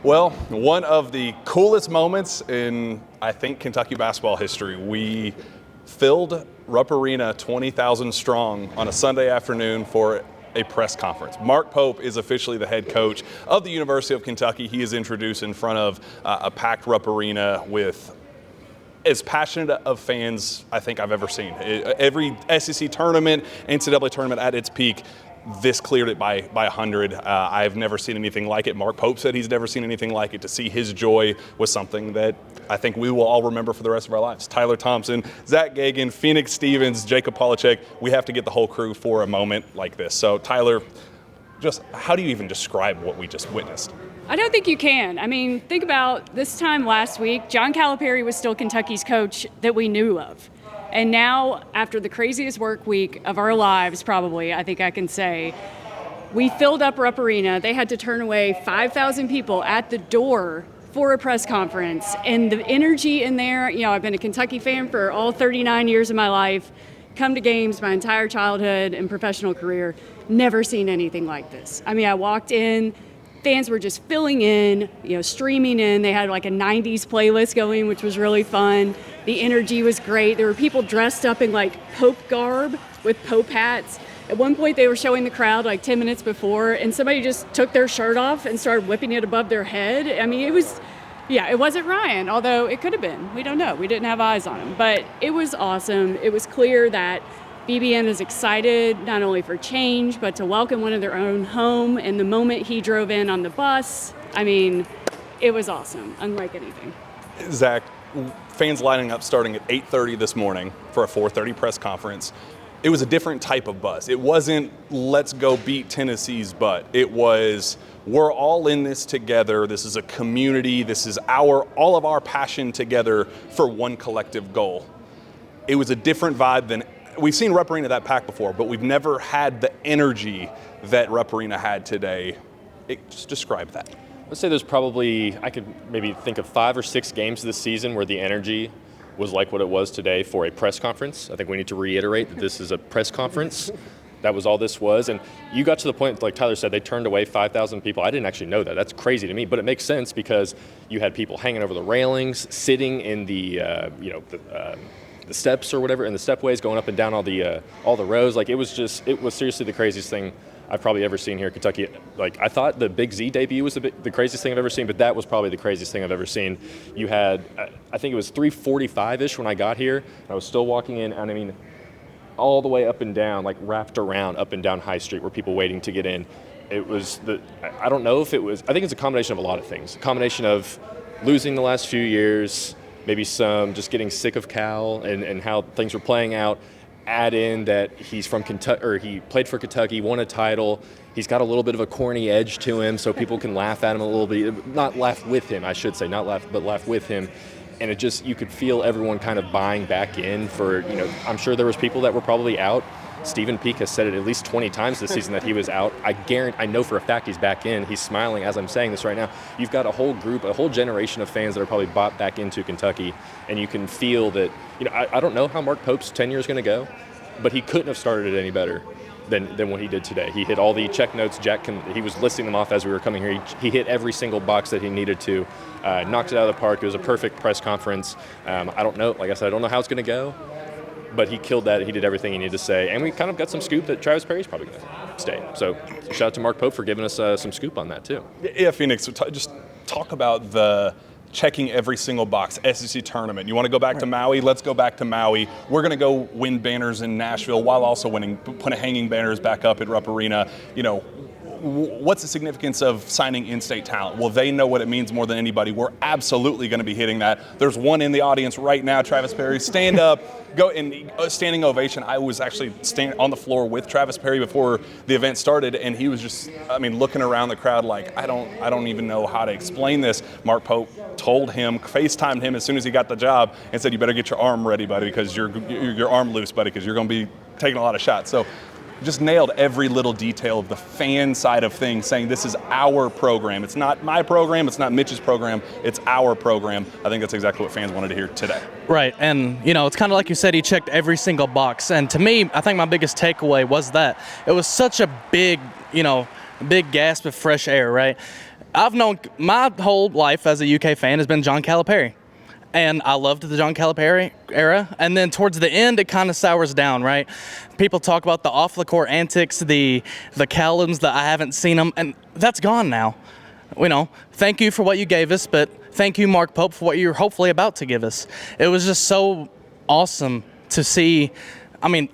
Well, one of the coolest moments in, I think, Kentucky basketball history. We filled Rupp Arena 20,000 strong on a Sunday afternoon for a press conference. Mark Pope is officially the head coach of the University of Kentucky. He is introduced in front of a packed Rupp Arena with as passionate of fans I think I've ever seen. Every SEC tournament, NCAA tournament at its peak, this cleared it by 100. I've never seen anything like it. Mark Pope said he's never seen anything like it. To see his joy was something that I think we will all remember for the rest of our lives. Tyler Thompson, Zach Gagan, Phoenix Stevens, Jacob Polachek, we have to get the whole crew for a moment like this. So Tyler, just how do you even describe what we just witnessed? I don't think you can. I mean, think about this time last week, John Calipari was still Kentucky's coach that we knew of. And now, after the craziest work week of our lives, probably, I think I can say, we filled up Rupp Arena. They had to turn away 5,000 people at the door for a press conference. And the energy in there, I've been a Kentucky fan for all 39 years of my life, come to games my entire childhood and professional career, never seen anything like this. I mean, I walked in, fans were just filling in, streaming in. They had like a 90s playlist going, which was really fun. The energy was great. There were people dressed up in like Pope garb with Pope hats. At one point they were showing the crowd like 10 minutes before, and somebody just took their shirt off and started whipping it above their head. I mean, it wasn't Ryan, although it could have been. We don't know. We didn't have eyes on him. But it was awesome. It was clear that BBN is excited not only for change, but to welcome one of their own home. And the moment he drove in on the bus, I mean, it was awesome, unlike anything. Zach, fans lining up starting at 8:30 this morning for a 4:30 press conference. It was a different type of buzz. It wasn't, let's go beat Tennessee's butt. It was, we're all in this together. This is a community. This is all of our passion together for one collective goal. It was a different vibe than we've seen Rupp Arena that packed before, but we've never had the energy that Rupp Arena had today. Just describe that. Let's say there's probably, I could maybe think of 5 or 6 games this season where the energy was like what it was today for a press conference. I think we need to reiterate that this is a press conference. That was all this was. And you got to the point, like Tyler said, they turned away 5,000 people. I didn't actually know that. That's crazy to me, but it makes sense because you had people hanging over the railings, sitting in the steps or whatever, and the stepways going up and down all the rows. Like it was seriously the craziest thing I've probably ever seen here in Kentucky. Like I thought the Big Z debut was the craziest thing I've ever seen, but that was probably the craziest thing I've ever seen. You had, I think it was 3:45-ish when I got here. I was still walking in, and I mean, all the way up and down, like wrapped around up and down High Street were people waiting to get in. It was I don't know if it was, I think it's a combination of a lot of things. A combination of losing the last few years, maybe some just getting sick of Cal and how things were playing out. Add in that he's from Kentucky, or he played for Kentucky, won a title. He's got a little bit of a corny edge to him, so people can laugh at him a little bit. Not laugh with him, I should say, not laugh, but laugh with him. And it just, you could feel everyone kind of buying back in for, I'm sure there was people that were probably out. Stephen Peak has said it at least 20 times this season that he was out. I know for a fact he's back in. He's smiling as I'm saying this right now. You've got a whole group, a whole generation of fans that are probably bought back into Kentucky, and you can feel that, I don't know how Mark Pope's tenure is going to go, but he couldn't have started it any better than what he did today. He hit all the check notes. He was listing them off as we were coming here. He hit every single box that he needed to, knocked it out of the park. It was a perfect press conference. I don't know, like I said, I don't know how it's going to go, but he killed that. He did everything he needed to say. And we kind of got some scoop that Travis Perry's probably going to stay. So shout out to Mark Pope for giving us some scoop on that too. Yeah, Phoenix, just talk about the checking every single box, SEC tournament. You want to go back to Maui? Let's go back to Maui. We're going to go win banners in Nashville while also putting hanging banners back up at Rupp Arena. What's the significance of signing in-state talent? Well, they know what it means more than anybody. We're absolutely going to be hitting that. There's one in the audience right now, Travis Perry. Stand up, go in standing ovation. I was actually standing on the floor with Travis Perry before the event started, and he was just, looking around the crowd like, I don't even know how to explain this. Mark Pope told him, FaceTimed him as soon as he got the job, and said, you better get your arm ready, buddy, because your arm loose, buddy, because you're going to be taking a lot of shots. So just nailed every little detail of the fan side of things, saying this is our program. It's not my program, it's not Mitch's program, it's our program. I think that's exactly what fans wanted to hear today. Right, and it's kind of like you said, he checked every single box. And to me, I think my biggest takeaway was that it was such a big gasp of fresh air, right? I've known my whole life as a UK fan has been John Calipari. And I loved the John Calipari era. And then towards the end, it kind of sours down, right? People talk about the off-the-court antics, the Callums that I haven't seen them, and that's gone now. Thank you for what you gave us, but thank you, Mark Pope, for what you're hopefully about to give us. It was just so awesome to see. I mean,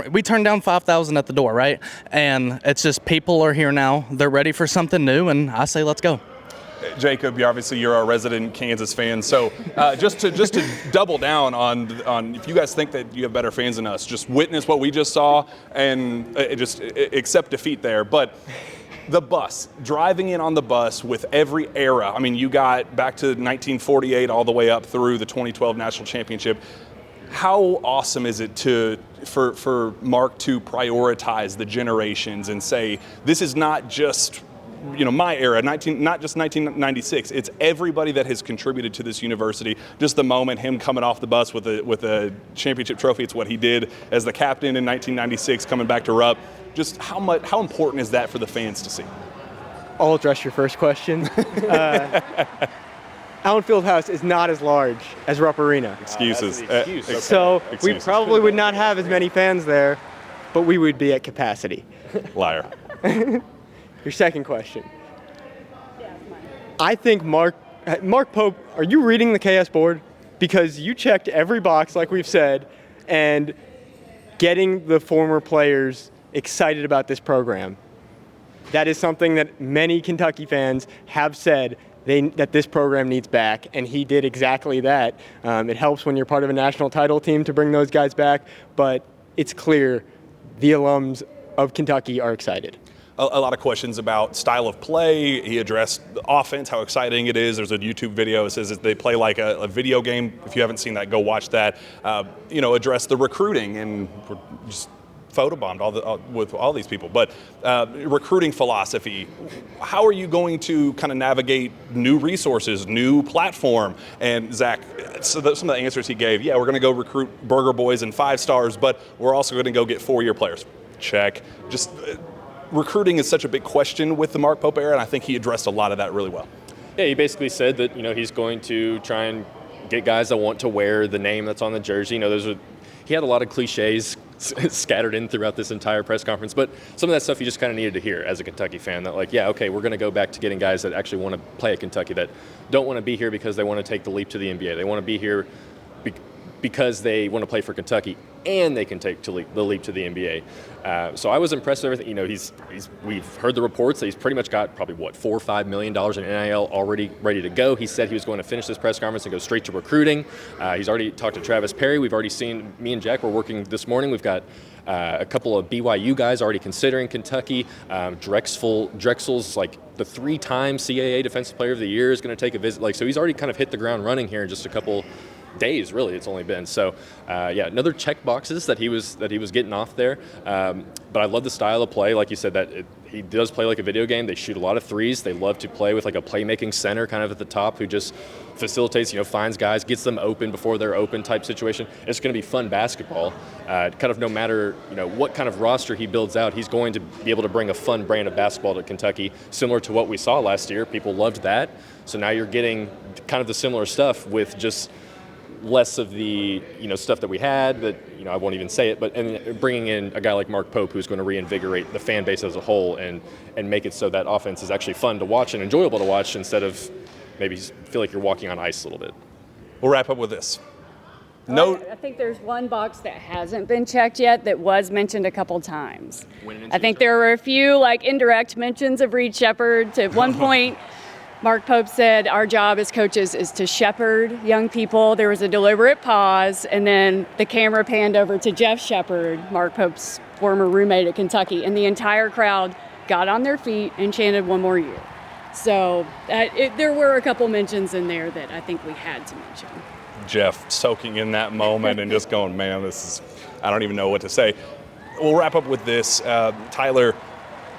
we turned down 5,000 at the door, right? And it's just people are here now. They're ready for something new, and I say let's go. Jacob, you're our resident Kansas fan. So just to double down on if you guys think that you have better fans than us, just witness what we just saw and just accept defeat there. But the bus, driving in on the bus with every era. I mean, you got back to 1948 all the way up through the 2012 National Championship. How awesome is it for Mark to prioritize the generations and say, this is not just my era, not just 1996. It's everybody that has contributed to this university. Just the moment him coming off the bus with a championship trophy, it's what he did as the captain in 1996, coming back to Rupp. Just how important is that for the fans to see? I'll address your first question. Allen Fieldhouse is not as large as Rupp Arena. Excuses. So we Excuses. probably would not have as many fans there, but we would be at capacity. Liar. Your second question. I think Mark Pope, are you reading the KS board? Because you checked every box, like we've said, and getting the former players excited about this program. That is something that many Kentucky fans have said that this program needs back, and he did exactly that. It helps when you're part of a national title team to bring those guys back, but it's clear the alums of Kentucky are excited. A lot of questions about style of play. He addressed the offense, how exciting it is. There's a YouTube video that says that they play like a video game. If you haven't seen that, go watch that. Address the recruiting, and we're just photobombed with all these people. But recruiting philosophy, how are you going to kind of navigate new resources, new platform? And Zach, some of the answers he gave, we're going to go recruit Burger Boys and 5 stars, but we're also going to go get 4-year players. Check. Just recruiting is such a big question with the Mark Pope era, and I think he addressed a lot of that really well. Yeah, he basically said that he's going to try and get guys that want to wear the name that's on the jersey. He had a lot of cliches scattered in throughout this entire press conference, but some of that stuff you just kind of needed to hear as a Kentucky fan, that we're going to go back to getting guys that actually want to play at Kentucky, that don't want to be here because they want to take the leap to the NBA. They want to be here because they want to play for Kentucky and they can take the leap to the NBA. So I was impressed with everything. We've heard the reports that he's pretty much got probably $4 or $5 million in NIL already ready to go. He said he was going to finish this press conference and go straight to recruiting. He's already talked to Travis Perry. We've already seen, me and Jack were working this morning. We've got a couple of BYU guys already considering Kentucky. Drexel's like the 3-time CAA Defensive Player of the Year is going to take a visit. So he's already kind of hit the ground running here in just a couple days, really. It's only been another check boxes that he was getting off there. But I love the style of play, like you said, that he does play like a video game. They shoot a lot of threes. They love to play with like a playmaking center kind of at the top who just facilitates, finds guys, gets them open before they're open type situation. It's going to be fun basketball. Kind of no matter what kind of roster he builds out, he's going to be able to bring a fun brand of basketball to Kentucky, similar to what we saw last year. People loved that. So now you're getting kind of the similar stuff with just less of the stuff that we had that I won't even say it, but and bringing in a guy like Mark Pope who's going to reinvigorate the fan base as a whole and make it so that offense is actually fun to watch and enjoyable to watch instead of maybe feel like you're walking on ice a little bit. We'll wrap up with this. I think there's one box that hasn't been checked yet that was mentioned a couple times. I think there were a few indirect mentions of Reed Shepherd. At one point, Mark Pope said our job as coaches is to shepherd young people. There was a deliberate pause, and then the camera panned over to Jeff Shepherd, Mark Pope's former roommate at Kentucky, and the entire crowd got on their feet and chanted one more year. So there were a couple mentions in there that I think we had to mention. Jeff soaking in that moment and just going, man, I don't even know what to say. We'll wrap up with this. Tyler,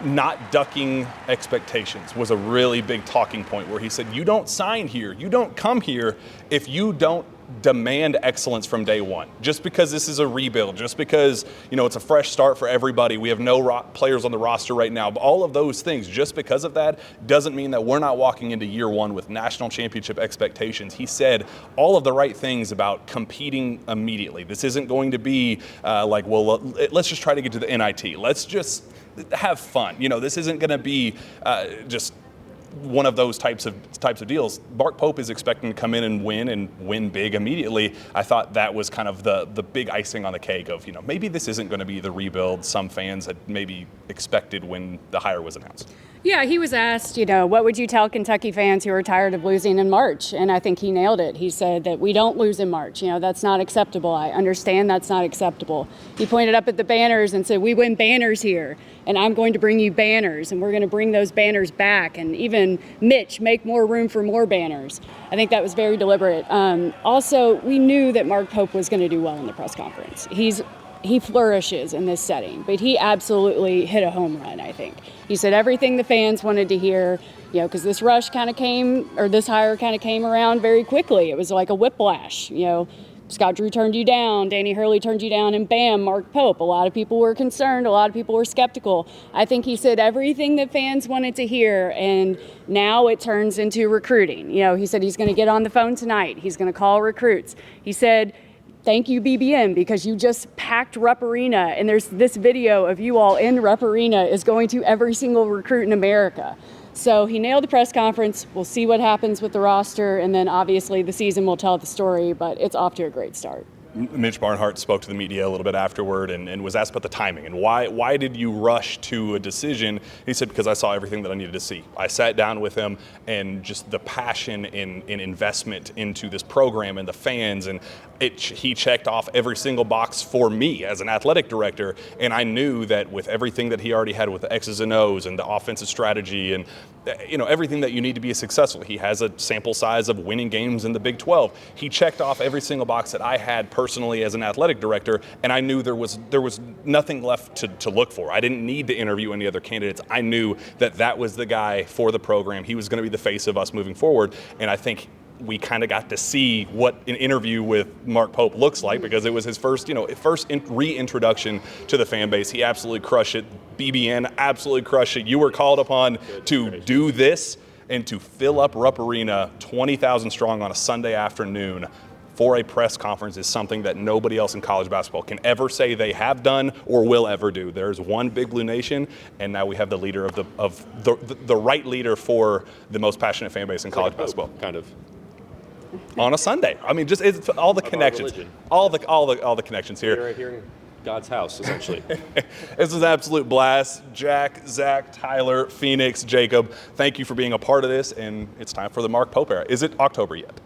not ducking expectations was a really big talking point, where he said, you don't sign here, you don't come here if you don't demand excellence from day one. Just because this is a rebuild, just because it's a fresh start for everybody, we have no players on the roster right now, but all of those things, just because of that, doesn't mean that we're not walking into year one with national championship expectations. He said all of the right things about competing immediately. This isn't going to be let's just try to get to the NIT. Let's just have fun. This isn't going to be just one of those types of deals. Mark Pope is expecting to come in and win big immediately. I thought that was kind of the big icing on the cake of, maybe this isn't going to be the rebuild some fans had maybe expected when the hire was announced. Yeah, he was asked, what would you tell Kentucky fans who are tired of losing in March? And I think he nailed it. He said that we don't lose in March. That's not acceptable. I understand that's not acceptable. He pointed up at the banners and said, we win banners here, and I'm going to bring you banners, and we're going to bring those banners back. And even Mitch, make more room for more banners. I think that was very deliberate. Also, we knew that Mark Pope was going to do well in the press conference. He flourishes in this setting, but he absolutely hit a home run, I think. He said everything the fans wanted to hear, because this rush kind of came, or this hire kind of came around very quickly. It was like a whiplash. Scott Drew turned you down, Danny Hurley turned you down, and bam, Mark Pope. A lot of people were concerned, a lot of people were skeptical. I think he said everything that fans wanted to hear, and now it turns into recruiting. He said he's going to get on the phone tonight. He's going to call recruits. He said, thank you, BBN, because you just packed Rupp Arena, and there's this video of you all in Rupp Arena is going to every single recruit in America. So he nailed the press conference. We'll see what happens with the roster, and then obviously the season will tell the story, but it's off to a great start. Mitch Barnhart spoke to the media a little bit afterward and was asked about the timing and why did you rush to a decision. He said, because I saw everything that I needed to see. I sat down with him, and just the passion and investment into this program and the fans, and he checked off every single box for me as an athletic director, and I knew that with everything that he already had with the X's and O's and the offensive strategy and everything that you need to be successful. He has a sample size of winning games in the Big 12. He checked off every single box that I had personally as an athletic director, and I knew there was nothing left to look for. I didn't need to interview any other candidates. I knew that was the guy for the program. He was going to be the face of us moving forward, and I think we kind of got to see what an interview with Mark Pope looks like, because it was his first reintroduction to the fan base. He absolutely crushed it. BBN absolutely crushed it. You were called upon to do this and to fill up Rupp Arena 20,000 strong on a Sunday afternoon for a press conference is something that nobody else in college basketball can ever say they have done or will ever do. There's one Big Blue Nation, and now we have the leader of the right leader for the most passionate fan base in college basketball. Kind of. On a Sunday. I mean, just it's all the connections, all the connections here. Right here in God's house, essentially. This is an absolute blast. Jack, Zach, Tyler, Phoenix, Jacob, thank you for being a part of this, and it's time for the Mark Pope era. Is it October yet?